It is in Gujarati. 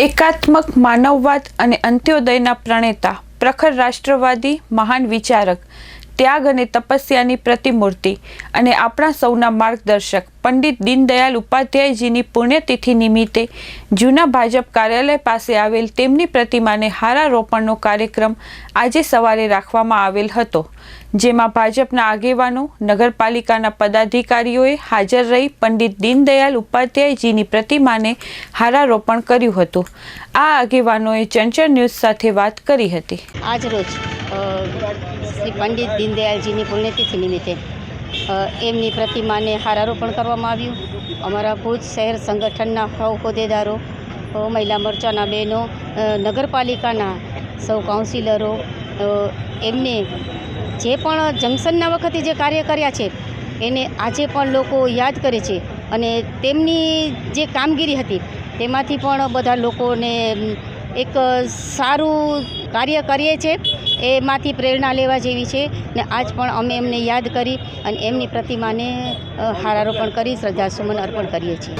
એકાત્મક માનવવાદ અને અંત્યોદયના પ્રણેતા, પ્રખર રાષ્ટ્રવાદી, મહાન વિચારક, ત્યાગ અને તપસ્યાની પ્રતિમૂર્તિ અને આપણા સૌના માર્ગદર્શક પંડિત દીનદયાળ ઉપાધ્યાયજીની પુણ્યતિથિ નિમિત્તે જૂના ભાજપ કાર્યાલય પાસે આવેલ તેમની પ્રતિમાને હારારોપણનો કાર્યક્રમ આજે સવારે રાખવામાં આવેલ હતો, જેમાં ભાજપના આગેવાનો, નગરપાલિકાના પદાધિકારીઓએ હાજર રહી પંડિત દીનદયાળ ઉપાધ્યાયજીની પ્રતિમાને હારારોપણ કર્યું હતું। આ આગેવાનોએ ચંચળ ન્યૂઝ સાથે વાત કરી હતી। આજ રોજ શ્રી પંડિત દીનદયાળજીની પુણ્યતિથિ નિમિત્તે એમની પ્રતિમાને હારારોપણ કરવામાં આવ્યું। અમારા ભુજ શહેર સંગઠનના સૌ હોદ્દેદારો, મહિલા મોરચાના બહેનો, નગરપાલિકાના સૌ કાઉન્સિલરો, એમને જે પણ જંકશનના વખતે જે કાર્ય કર્યા છે એને આજે પણ લોકો યાદ કરે છે અને તેમની જે કામગીરી હતી તેમાંથી પણ બધા લોકોને એક સારું કાર્ય કરીએ છીએ એમાંથી પ્રેરણા લેવા જેવી છે ને આજ પણ અમે એમને યાદ કરી અને એમની પ્રતિમાને હારારોપણ કરી શ્રદ્ધાસુમન અર્પણ કરીએ છીએ।